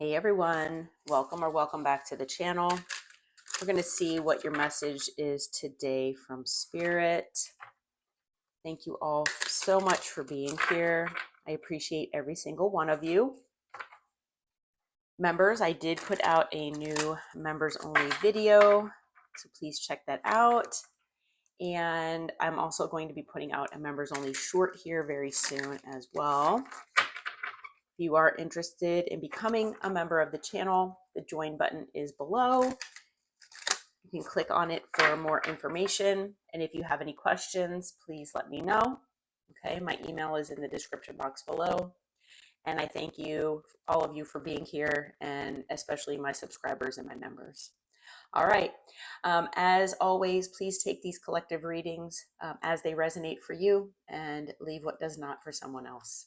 Hey everyone, welcome or welcome back to the channel. We're going to see what your message is today from Spirit. Thank you all so much for being here. I appreciate every single one of you. Members, I did put out a new members only video, so please check that out. And I'm also going to be putting out a members only short here very soon as well. If you are interested in becoming a member of the channel, the join button is below. You can click on it for more information. And if you have any questions, please let me know. Okay, my email is in the description box below. And I thank you, all of you, for being here, and especially my subscribers and my members. All right. As always, please take these collective readings as they resonate for you and leave what does not for someone else.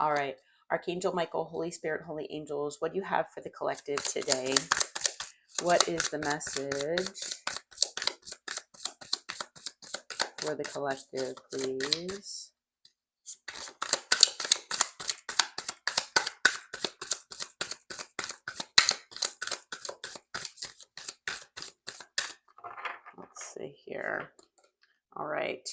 All right. Archangel Michael, Holy Spirit, Holy Angels, what do you have for the collective today? What is the message for the collective, please? Let's see here. All right.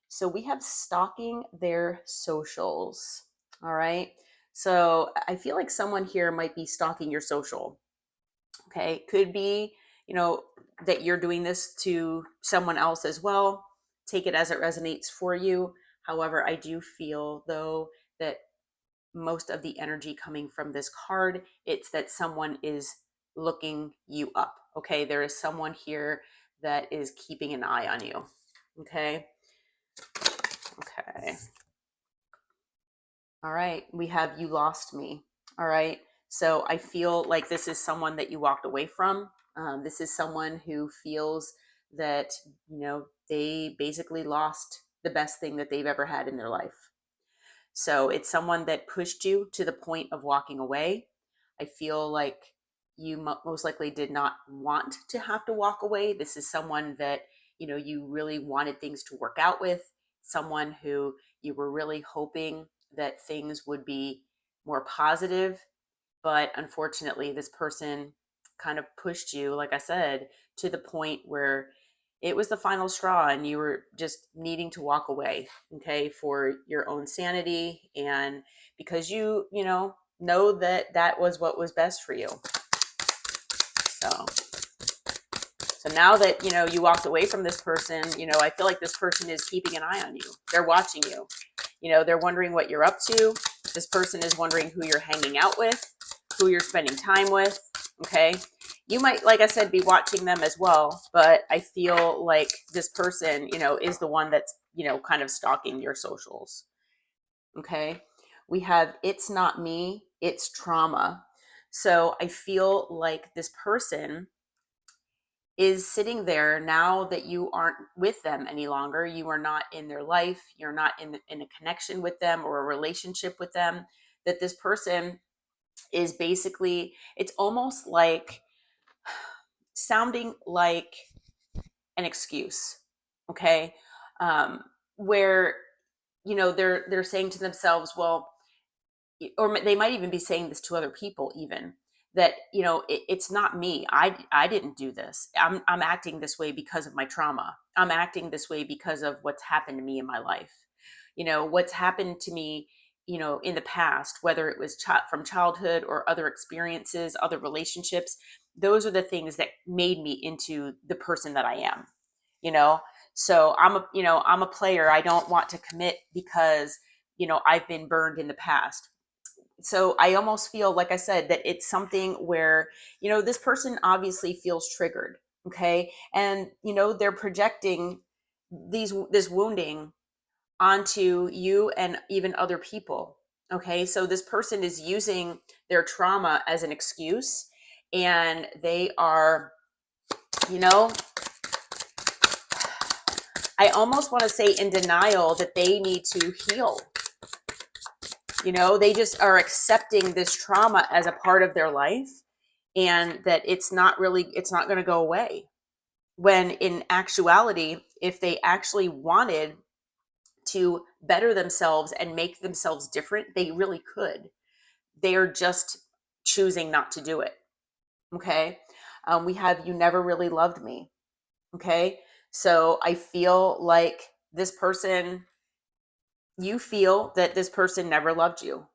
So we have stalking their socials. All right. So I feel like someone here might be stalking your social. Okay. Could be, that you're doing this to someone else as well. Take it as it resonates for you. However, I do feel though that most of the energy coming from this card, it's that someone is looking you up. Okay. There is someone here that is keeping an eye on you. Okay. Okay. All right. We have you lost me. All right. So I feel like this is someone that you walked away from. This is someone who feels that, they basically lost the best thing that they've ever had in their life. So it's someone that pushed you to the point of walking away. I feel like you most likely did not want to have to walk away. This is someone that, you really wanted things to work out with, someone who you were really hoping that things would be more positive. But unfortunately, this person kind of pushed you, like I said, to the point where it was the final straw and you were just needing to walk away, okay, for your own sanity and because know that that was what was best for you. So now that, you walked away from this person, I feel like this person is keeping an eye on you. They're watching you. They're wondering what you're up to. This person is wondering who you're hanging out with, who you're spending time with, okay? You might, like I said, be watching them as well, but I feel like this person, is the one that's, kind of stalking your socials, okay? We have it's not me, it's trauma. So I feel like this person is sitting there now that you aren't with them any longer. You are not in their life. You're not in a connection with them or a relationship with them. That this person is basically, it's almost like sounding like an excuse. Okay. Where, they're saying to themselves, well, or they might even be saying this to other people even, that it's not me. I didn't do this. I'm acting this way because of my trauma. I'm acting this way because of what's happened to me in my life. What's happened to me in the past, whether it was from childhood or other experiences, other relationships. Those are the things that made me into the person that I am. So I'm a player. I don't want to commit because I've been burned in the past. So I almost feel, like I said, that it's something where, this person obviously feels triggered. Okay. And, they're projecting this wounding onto you and even other people. Okay. So this person is using their trauma as an excuse, and they are, I almost want to say in denial that they need to heal. They just are accepting this trauma as a part of their life, and that it's not going to go away. When in actuality, if they actually wanted to better themselves and make themselves different, they really could. They are just choosing not to do it. Okay. We have, you never really loved me. Okay. So I feel like this person, you feel that this person never loved you.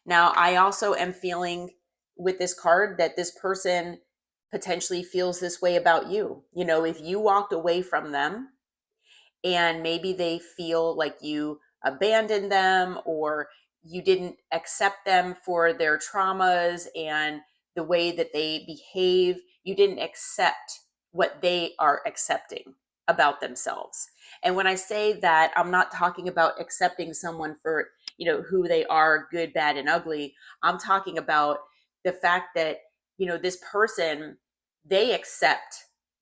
Now, I also am feeling with this card that this person potentially feels this way about you. You know, if you walked away from them and maybe they feel like you abandoned them or you didn't accept them for their traumas and the way that they behave, you didn't accept what they are accepting about themselves. And when I say that, I'm not talking about accepting someone for, you know, who they are, good, bad, and ugly. I'm talking about the fact that, you know, this person, they accept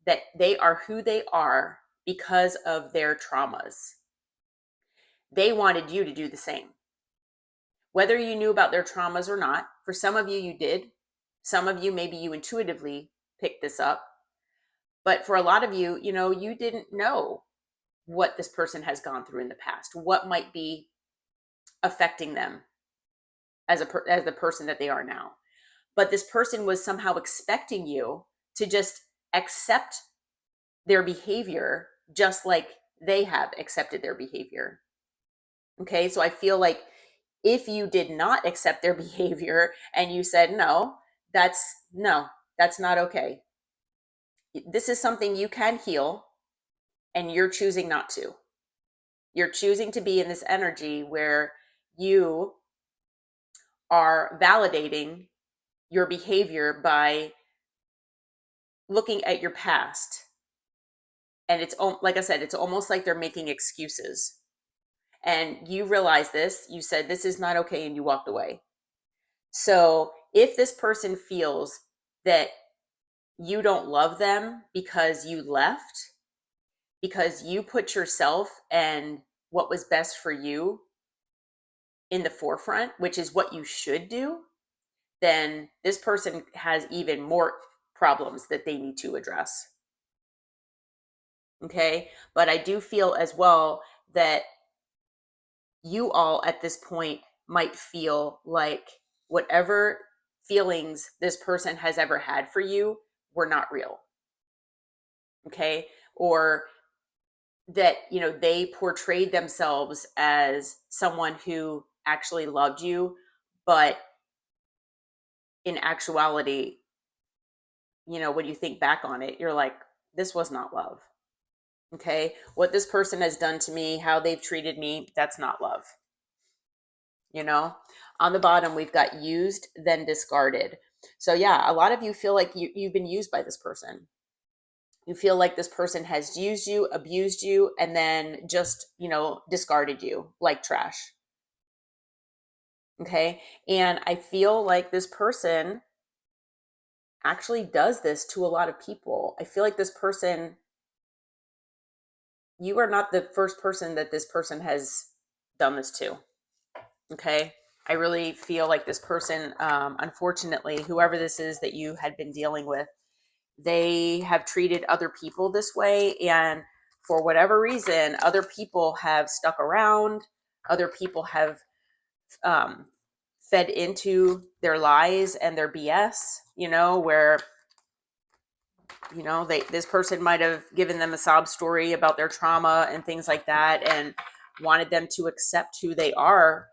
that they are who they are because of their traumas. They wanted you to do the same. Whether you knew about their traumas or not, for some of you, you did. Some of you, maybe you intuitively picked this up. But for a lot of you, you know, you didn't know what this person has gone through in the past, what might be affecting them as as the person that they are now. But this person was somehow expecting you to just accept their behavior just like they have accepted their behavior. Okay, so I feel like if you did not accept their behavior and you said, no, that's not okay. This is something you can heal and you're choosing not to. You're choosing to be in this energy where you are validating your behavior by looking at your past. And it's like I said, it's almost like they're making excuses. And you realize this, you said, this is not okay, and you walked away. So if this person feels that you don't love them because you left, because you put yourself and what was best for you in the forefront, which is what you should do, then this person has even more problems that they need to address. Okay. But I do feel as well that you all at this point might feel like whatever feelings this person has ever had for you were not real. Okay. Or that, you know, they portrayed themselves as someone who actually loved you, but in actuality, you know, when you think back on it, you're like, this was not love. Okay. What this person has done to me, how they've treated me, that's not love. You know, on the bottom, we've got used, then discarded. So yeah, a lot of you feel like you've been used by this person. You feel like this person has used you, abused you, and then just, you know, discarded you like trash. Okay. And I feel like this person actually does this to a lot of people. I feel like this person, you are not the first person that this person has done this to. Okay. I really feel like this person, unfortunately, whoever this is that you had been dealing with, they have treated other people this way. And for whatever reason, other people have stuck around. Other people have um, fed into their lies and their BS, you know, where, you know, this person might have given them a sob story about their trauma and things like that and wanted them to accept who they are.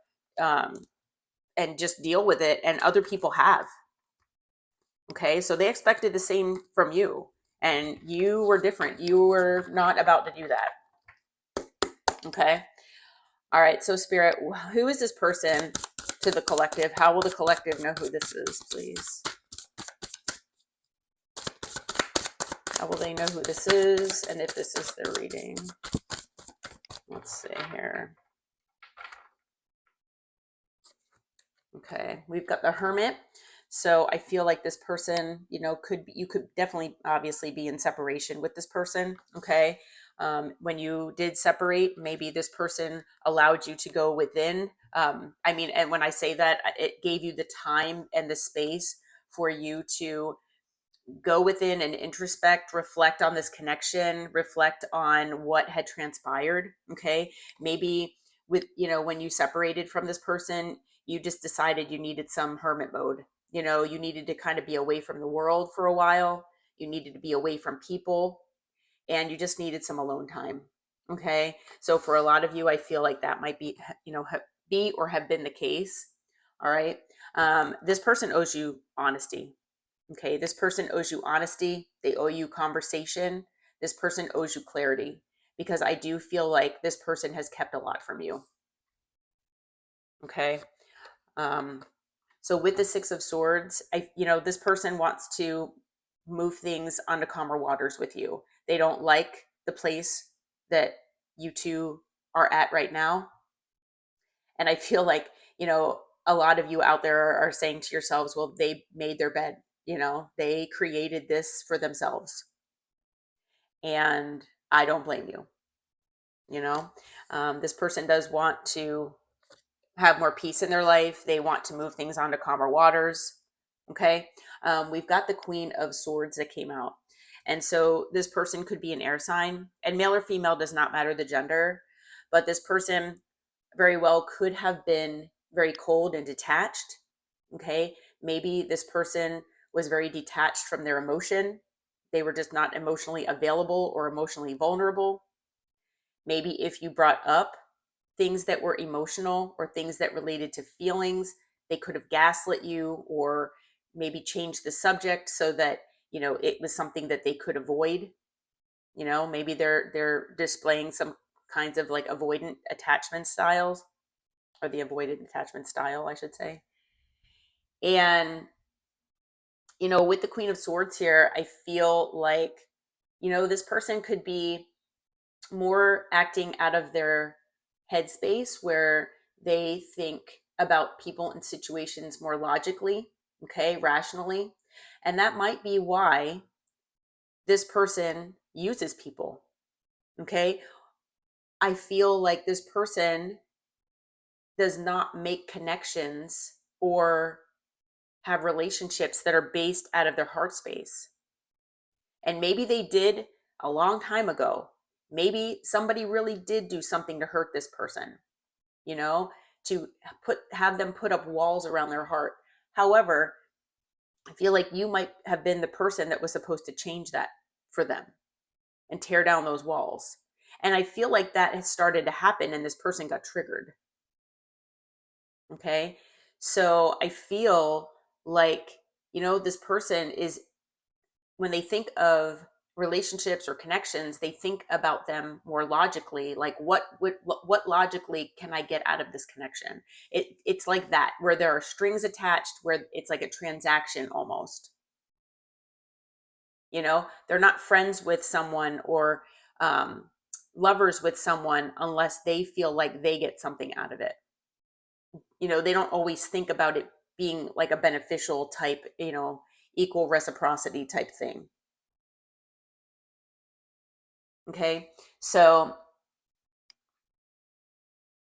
And just deal with it. And other people have. Okay. So they expected the same from you. And you were different. You were not about to do that. Okay. All right. So, Spirit, who is this person to the collective? How will the collective know who this is, please? How will they know who this is? And if this is their reading? Let's see here. Okay. We've got the Hermit. So I feel like this person, you know, you could definitely obviously be in separation with this person. Okay. When you did separate, maybe this person allowed you to go within. I mean, and when I say that, it gave you the time and the space for you to go within and introspect, reflect on this connection, reflect on what had transpired. Okay. Maybe with, you know, when you separated from this person, you just decided you needed some hermit mode. You know, you needed to kind of be away from the world for a while. You needed to be away from people, and you just needed some alone time. Okay. So for a lot of you, I feel like that might be, be or have been the case. All right. This person owes you honesty. Okay. This person owes you honesty. They owe you conversation. This person owes you clarity, because I do feel like this person has kept a lot from you. Okay. Um, so with the Six of Swords, this person wants to move things onto calmer waters with you. They don't like the place that you two are at right now. And I feel like, a lot of you out there are saying to yourselves, well, they made their bed, they created this for themselves. And I don't blame you. This person does want to have more peace in their life. They want to move things onto calmer waters. Okay. We've got the Queen of Swords that came out. And so this person could be an air sign, and male or female does not matter the gender, but this person very well could have been very cold and detached. Okay. Maybe this person was very detached from their emotion. They were just not emotionally available or emotionally vulnerable. Maybe if you brought up things that were emotional or things that related to feelings, they could have gaslit you, or maybe changed the subject so that, it was something that they could avoid. Maybe they're displaying some kinds of like avoidant attachment styles, or the avoidant attachment style, I should say. And, with the Queen of Swords here, I feel like, this person could be more acting out of their headspace, where they think about people and situations more logically, okay, rationally. And that might be why this person uses people, okay? I feel like this person does not make connections or have relationships that are based out of their heart space. And maybe they did a long time ago. Maybe somebody really did do something to hurt this person, you know, to have them put up walls around their heart. However, I feel like you might have been the person that was supposed to change that for them and tear down those walls. And I feel like that has started to happen, and this person got triggered. Okay. So I feel like, this person is, when they think of relationships or connections, they think about them more logically. Like, what logically can I get out of this connection? It's like that, where there are strings attached, where it's like a transaction almost. They're not friends with someone, or lovers with someone, unless they feel like they get something out of it. They don't always think about it being like a beneficial type, equal reciprocity type thing. Okay. So,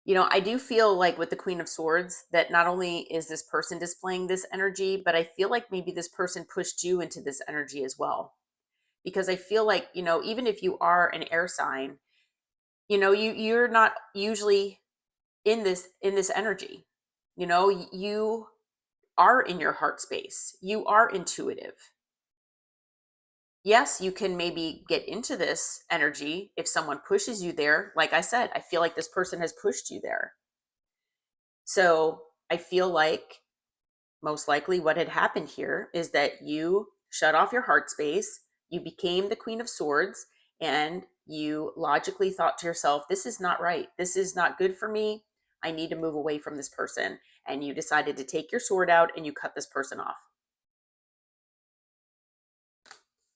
I do feel like with the Queen of Swords that not only is this person displaying this energy, but I feel like maybe this person pushed you into this energy as well. Because I feel like, even if you are an air sign, you're not usually in this energy. You are in your heart space. You are intuitive. Yes, you can maybe get into this energy if someone pushes you there. Like I said, I feel like this person has pushed you there. So I feel like most likely what had happened here is that you shut off your heart space, you became the Queen of Swords, and you logically thought to yourself, this is not right. This is not good for me. I need to move away from this person. And you decided to take your sword out and you cut this person off.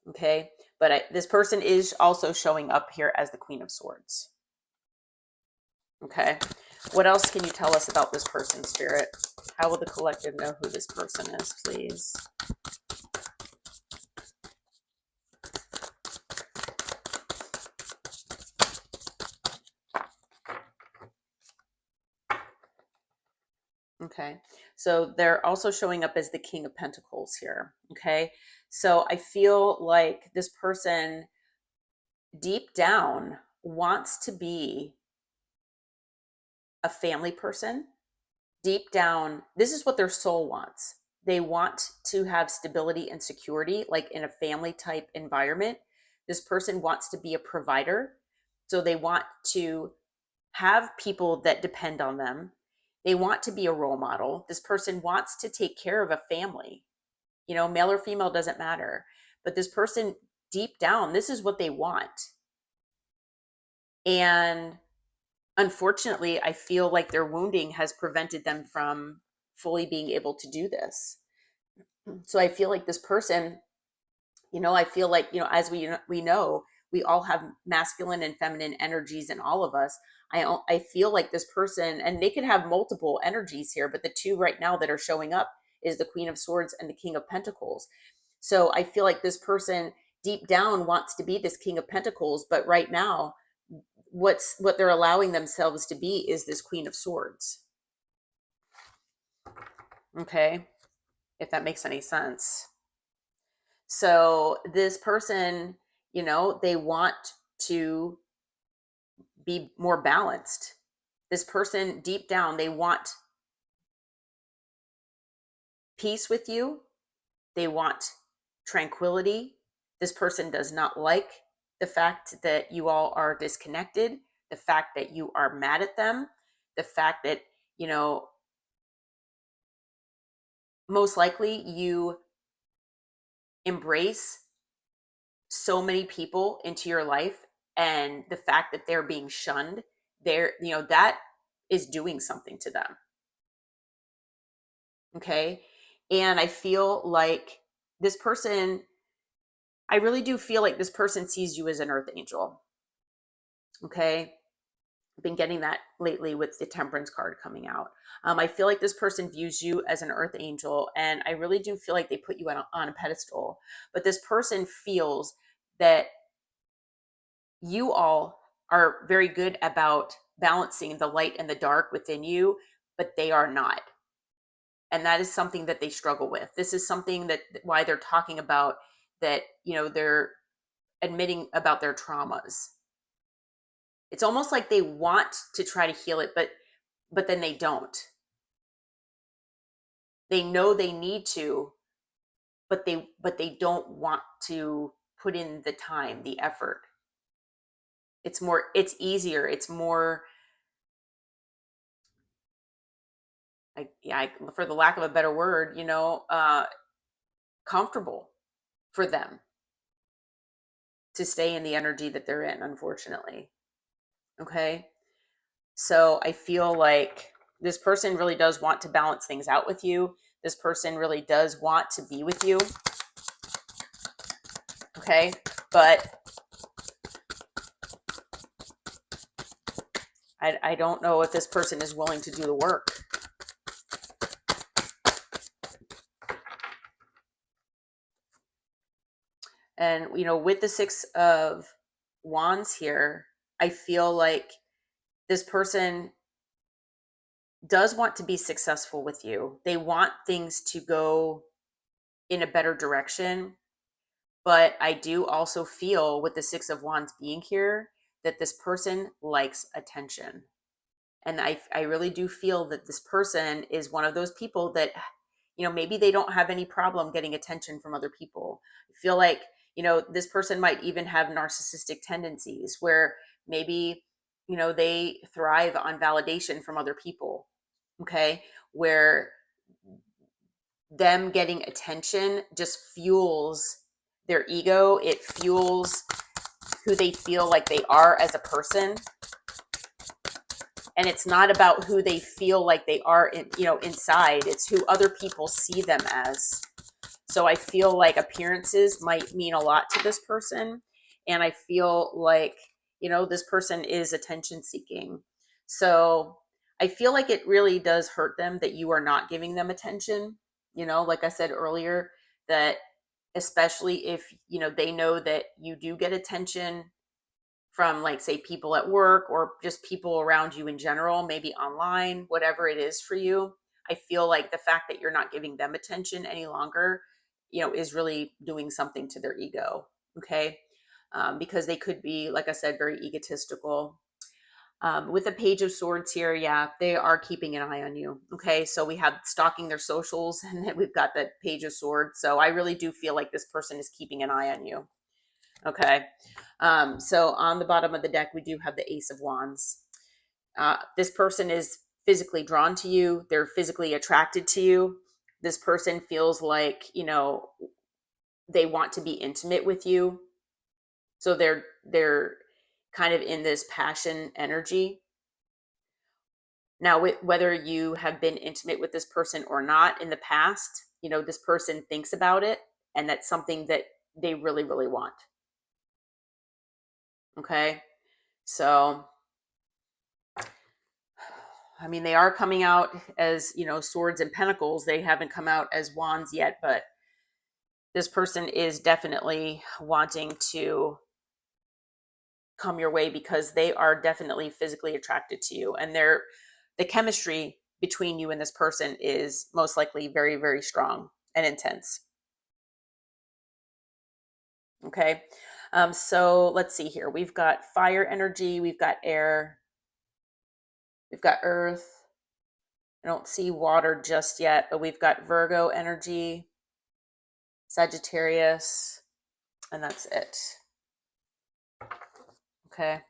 Okay. But this person is also showing up here as the Queen of Swords. Okay. What else can you tell us about this person, Spirit? How will the collective know who this person is, please? Okay. So they're also showing up as the King of Pentacles here. Okay. So I feel like this person deep down wants to be a family person, deep down, this is what their soul wants. They want to have stability and security, like in a family type environment. This person wants to be a provider. So they want to have people that depend on them. They want to be a role model. This person wants to take care of a family. Male or female doesn't matter. But this person, deep down, this is what they want. And unfortunately, I feel like their wounding has prevented them from fully being able to do this. So I feel like this person, I feel like, as we know, we all have masculine and feminine energies in all of us. I feel like this person, and they could have multiple energies here, but the two right now that are showing up is the Queen of Swords and the King of Pentacles. So I feel like this person deep down wants to be this King of Pentacles, but right now what they're allowing themselves to be is this Queen of Swords. Okay, if that makes any sense. So this person, they want to be more balanced. This person deep down, they want peace with you. They want tranquility. This person does not like the fact that you all are disconnected, the fact that you are mad at them, the fact that, most likely you embrace so many people into your life, and the fact that they're being shunned, that is doing something to them. Okay. And I feel like this person, I really do feel like this person sees you as an earth angel. Okay. I've been getting that lately with the Temperance card coming out. I feel like this person views you as an earth angel, and I really do feel like they put you on a pedestal. But this person feels that you all are very good about balancing the light and the dark within you, but they are not. And that is something that they struggle with. This is something that why they're talking about that, they're admitting about their traumas. It's almost like they want to try to heal it, but then they don't. They know they need to, but they don't want to put in the time, the effort. It's easier, it's more, for the lack of a better word, comfortable for them to stay in the energy that they're in, unfortunately. Okay. So I feel like this person really does want to balance things out with you. This person really does want to be with you. Okay. But I don't know if this person is willing to do the work. And, with the Six of Wands here, I feel like this person does want to be successful with you. They want things to go in a better direction. But I do also feel with the Six of Wands being here that this person likes attention. And I really do feel that this person is one of those people that, maybe they don't have any problem getting attention from other people. I feel like, this person might even have narcissistic tendencies where maybe, they thrive on validation from other people. Okay. Where them getting attention just fuels their ego. It fuels who they feel like they are as a person. And it's not about who they feel like they are inside. It's who other people see them as. So I feel like appearances might mean a lot to this person. And I feel like, this person is attention seeking. So I feel like it really does hurt them that you are not giving them attention. Like I said earlier, that especially if, they know that you do get attention from, like, say, people at work or just people around you in general, maybe online, whatever it is for you. I feel like the fact that you're not giving them attention any longer, is really doing something to their ego. Okay. Because they could be, like I said, very egotistical. With the Page of Swords here, yeah, they are keeping an eye on you. Okay, so we have stalking their socials, and then we've got the Page of Swords. So I really do feel like this person is keeping an eye on you. Okay, so on the bottom of the deck, we do have the Ace of Wands. This person is physically drawn to you. They're physically attracted to you. This person feels like, they want to be intimate with you. So they're kind of in this passion energy. Now, whether you have been intimate with this person or not in the past, this person thinks about it, and that's something that they really, really want. Okay. So, I mean, they are coming out as, swords and pentacles. They haven't come out as wands yet, but this person is definitely wanting to come your way because they are definitely physically attracted to you, and the chemistry between you and this person is most likely very, very strong and intense. Okay. So let's see here. We've got fire energy, we've got air, we've got earth. I don't see water just yet, but we've got Virgo energy, Sagittarius, and that's it. Okay.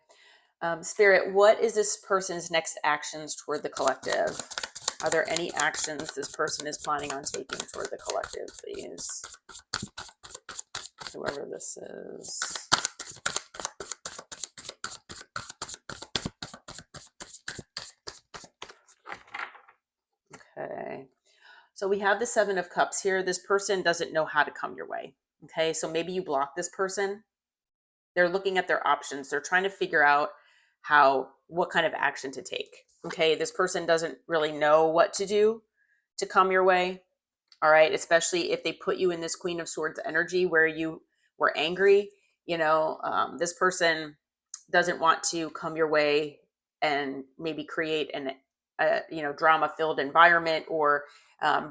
Spirit, what is this person's next actions toward the collective? Are there any actions this person is planning on taking toward the collective, please? Whoever this is. Okay. So we have the Seven of Cups here. This person doesn't know how to come your way. Okay. So maybe you block this person. They're looking at their options. They're trying to figure out what kind of action to take. Okay. This person doesn't really know what to do to come your way. All right. Especially if they put you in this Queen of Swords energy where you were angry. This person doesn't want to come your way and maybe create drama filled environment, or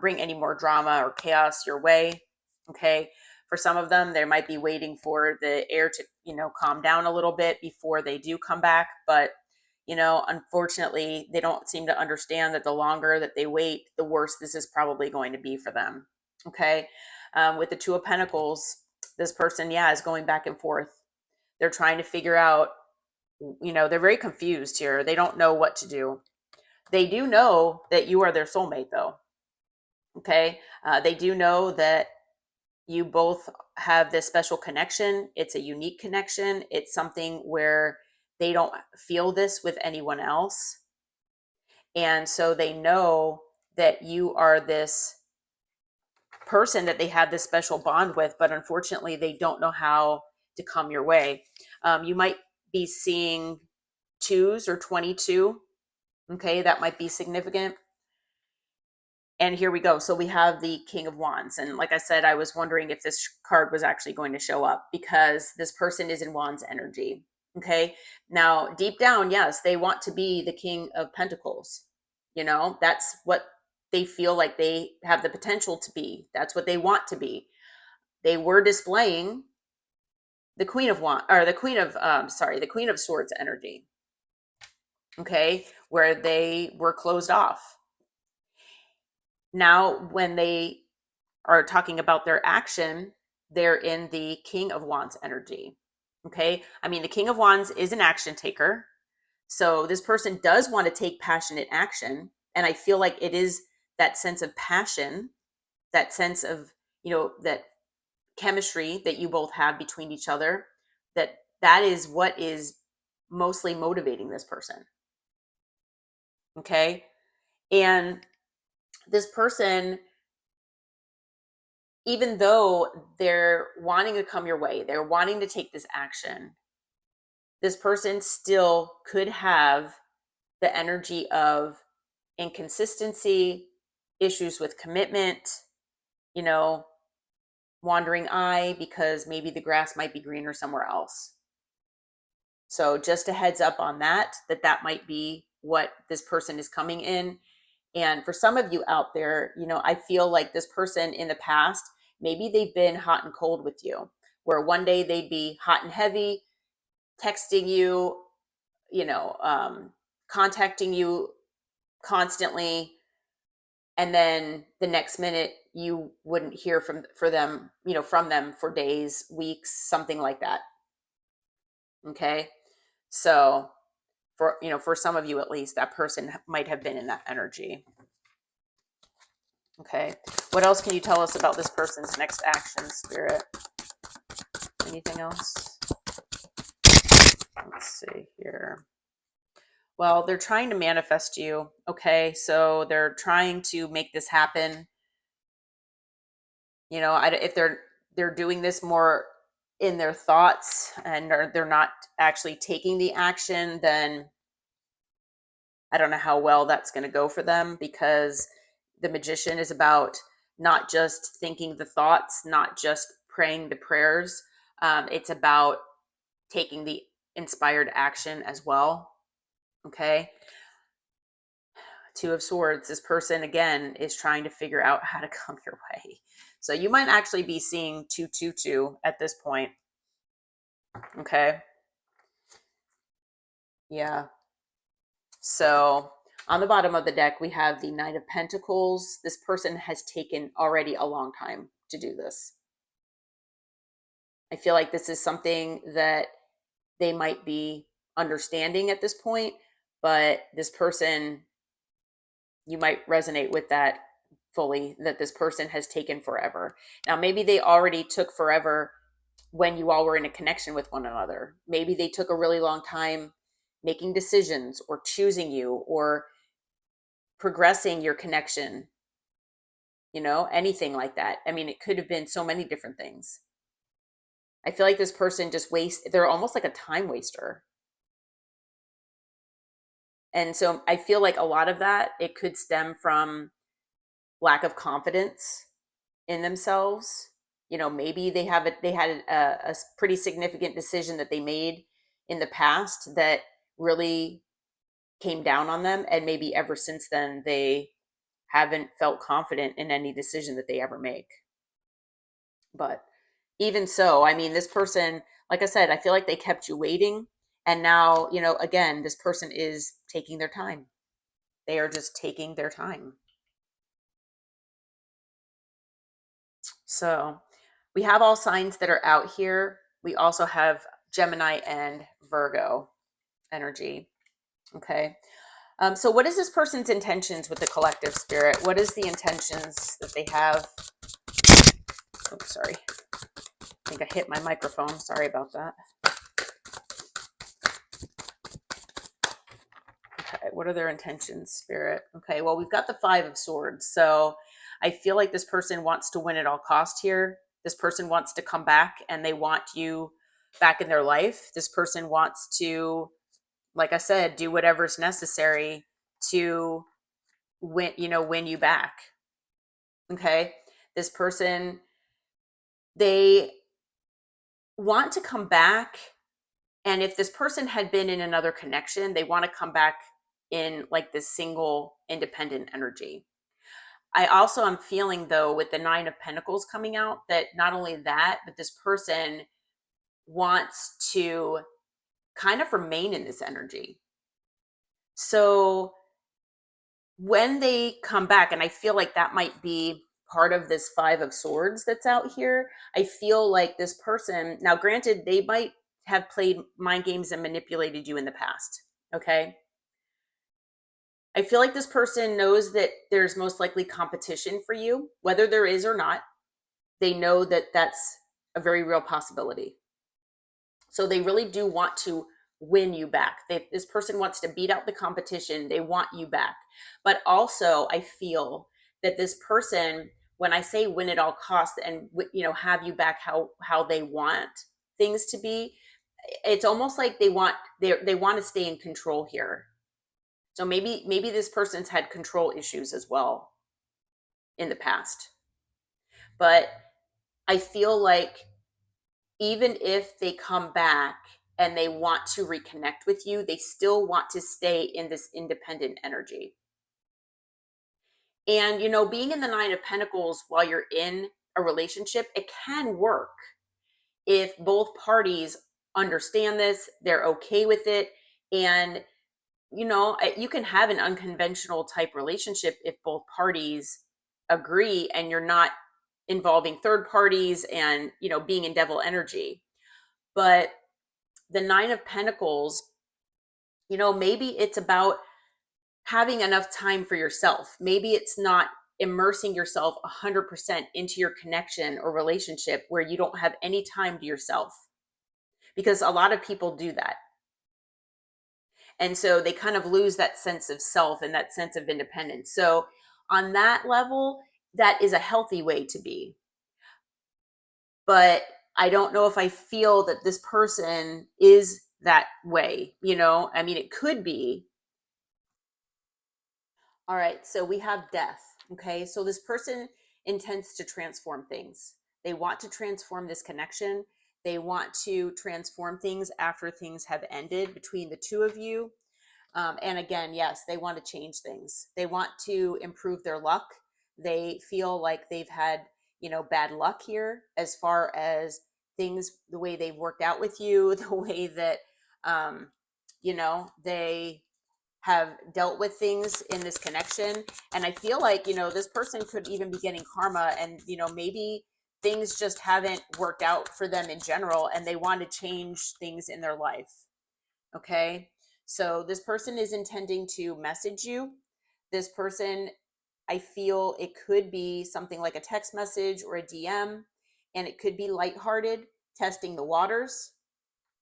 bring any more drama or chaos your way. Okay. For some of them, they might be waiting for the air to, calm down a little bit before they do come back. But, unfortunately, they don't seem to understand that the longer that they wait, the worse this is probably going to be for them. Okay. With the Two of Pentacles, this person, yeah, is going back and forth. They're trying to figure out, they're very confused here. They don't know what to do. They do know that you are their soulmate, though. Okay. They do know that you both have this special connection. It's a unique connection. It's something where they don't feel this with anyone else. And so they know that you are this person that they have this special bond with, but unfortunately, they don't know how to come your way. You might be seeing twos or 22. Okay, that might be significant. And here we go. So we have the King of Wands. And like I said, I was wondering if this card was actually going to show up because this person is in Wands energy. Okay. Now, deep down, yes, they want to be the King of Pentacles. That's what they feel like they have the potential to be. That's what they want to be. They were displaying the Queen of Wands, or the Queen of Swords energy. Okay. Where they were closed off. Now, when they are talking about their action, they're in the King of Wands energy. Okay. I mean, the King of Wands is an action taker. So this person does want to take passionate action. And I feel like it is that sense of passion, that sense of, that chemistry that you both have between each other, that is what is mostly motivating this person. Okay. And this person, even though they're wanting to come your way, they're wanting to take this action, this person still could have the energy of inconsistency, issues with commitment, you know, wandering eye because maybe the grass might be greener somewhere else. So just a heads up on that might be what this person is coming in. And for some of you out there, I feel like this person in the past, maybe they've been hot and cold with you, where one day they'd be hot and heavy, texting you, contacting you constantly, and then the next minute you wouldn't hear from them for days, weeks, something like that. Okay. So for some of you at least, that person might have been in that energy. Okay. What else can you tell us about this person's next action, Spirit? Anything else? Let's see here. Well, they're trying to manifest you. Okay. So they're trying to make this happen. If they're doing this more in their thoughts and they're not actually taking the action, then I don't know how well that's going to go for them, because the Magician is about not just thinking the thoughts, not just praying the prayers. It's about taking the inspired action as well. Okay. Two of Swords. This person, again, is trying to figure out how to come your way. So you might actually be seeing 222 at this point. Okay. Yeah. So on the bottom of the deck, we have the Knight of Pentacles. This person has taken already a long time to do this. I feel like this is something that they might be understanding at this point, but this person, you might resonate with that fully, that this person has taken forever. Now, maybe they already took forever when you all were in a connection with one another. Maybe they took a really long time making decisions or choosing you or progressing your connection, anything like that. I mean, it could have been so many different things. I feel like this person just they're almost like a time waster. And so I feel like a lot of that, it could stem from lack of confidence in themselves. Maybe they had a pretty significant decision that they made in the past that really came down on them. And maybe ever since then, they haven't felt confident in any decision that they ever make. But even so, I mean, this person, like I said, I feel like they kept you waiting. And now, again, this person is taking their time. They are just taking their time. So we have all signs that are out here. We also have Gemini and Virgo energy. Okay. So what is this person's intentions with the collective, Spirit? What is the intentions that they have? Oops, sorry. I think I hit my microphone. Sorry about that. Okay, what are their intentions, Spirit? Okay, well, we've got the Five of Swords. So I feel like this person wants to win at all cost here. This person wants to come back and they want you back in their life. This person wants to, like I said, do whatever's necessary to win you back. Okay. This person, they want to come back. And if this person had been in another connection, they want to come back in like this single independent energy. I also am feeling, though, with the Nine of Pentacles coming out, that not only that, but this person wants to kind of remain in this energy. So when they come back, and I feel like that might be part of this Five of Swords that's out here, I feel like this person, now granted, they might have played mind games and manipulated you in the past. Okay. I feel like this person knows that there's most likely competition for you, whether there is or not. They know that that's a very real possibility. So they really do want to win you back. This person wants to beat out the competition. They want you back. But also, I feel that this person, when I say win at all costs and have you back how they want things to be, it's almost like they want to stay in control here. So maybe this person's had control issues as well in the past. But I feel like even if they come back and they want to reconnect with you, they still want to stay in this independent energy. And, being in the Nine of Pentacles while you're in a relationship, it can work if both parties understand this, they're okay with it, And, you can have an unconventional type relationship if both parties agree and you're not involving third parties and, being in devil energy. But the Nine of Pentacles, maybe it's about having enough time for yourself. Maybe it's not immersing yourself 100% into your connection or relationship where you don't have any time to yourself, because a lot of people do that. And so they kind of lose that sense of self and that sense of independence. So, on that level, that is a healthy way to be. But I don't know if I feel that this person is that way. I mean, it could be. All right, so we have death. Okay, so this person intends to transform things. They want to transform this connection. They want to transform things after things have ended between the two of you. And again, yes, they want to change things. They want to improve their luck. They feel like they've had, bad luck here as far as things, the way they've worked out with you, the way that, they have dealt with things in this connection. And I feel like, this person could even be getting karma, and, maybe things just haven't worked out for them in general and they want to change things in their life. Okay. So this person is intending to message you. This person, I feel it could be something like a text message or a DM, and it could be lighthearted, testing the waters.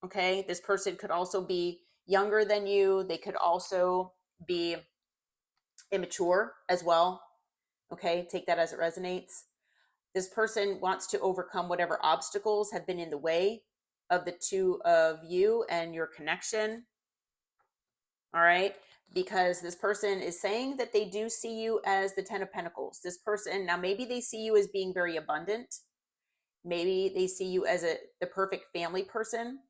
Okay. This person could also be younger than you. They could also be immature as well. Okay. Take that as it resonates. This person wants to overcome whatever obstacles have been in the way of the two of you and your connection. All right. Because this person is saying that they do see you as the Ten of Pentacles. This person, now maybe they see you as being very abundant. Maybe they see you as the perfect family person.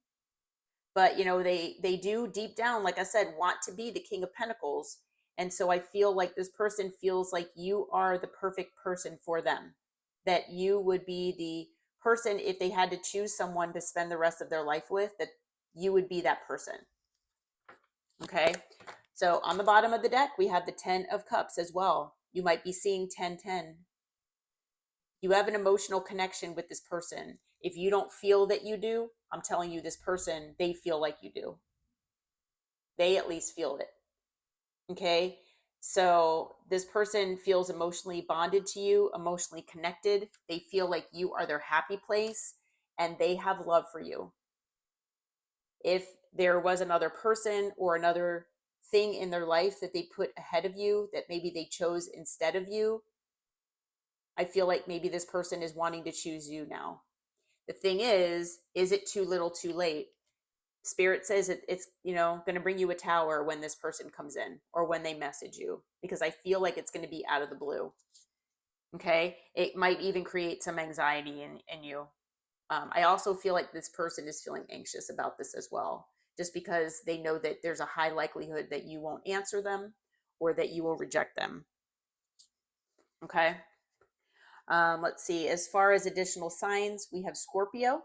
But, they do deep down, like I said, want to be the King of Pentacles. And so I feel like this person feels like you are the perfect person for them. That you would be the person, if they had to choose someone to spend the rest of their life with, that you would be that person. Okay. So on the bottom of the deck, we have the 10 of Cups as well. You might be seeing 10-10. You have an emotional connection with this person. If you don't feel that you do, I'm telling you, this person, they feel like you do. They at least feel it. Okay. So this person feels emotionally bonded to you, emotionally connected. They feel like you are their happy place and they have love for you. If there was another person or another thing in their life that they put ahead of you, that maybe they chose instead of you, I feel like maybe this person is wanting to choose you now. The thing is it too little too late? Spirit says it's going to bring you a tower when this person comes in or when they message you, because I feel like it's going to be out of the blue. Okay. It might even create some anxiety in you. I also feel like this person is feeling anxious about this as well, just because they know that there's a high likelihood that you won't answer them or that you will reject them. Okay. Let's see. As far as additional signs, we have Scorpio,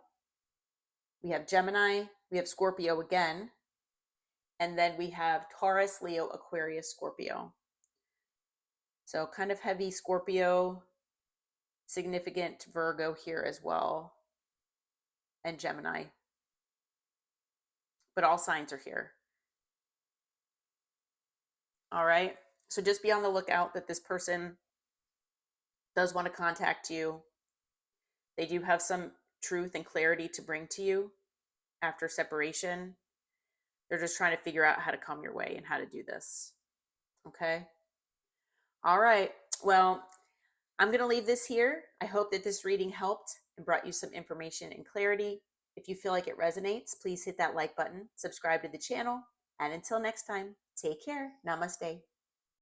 we have Gemini, we have Scorpio again, and then we have Taurus, Leo, Aquarius, Scorpio. So kind of heavy Scorpio, significant Virgo here as well, and Gemini. But all signs are here. All right. So just be on the lookout that this person does want to contact you. They do have some truth and clarity to bring to you after separation. They're just trying to figure out how to come your way and how to do this. Okay. All right. Well, I'm going to leave this here. I hope that this reading helped and brought you some information and clarity. If you feel like it resonates, please hit that like button, subscribe to the channel, and until next time, take care. Namaste.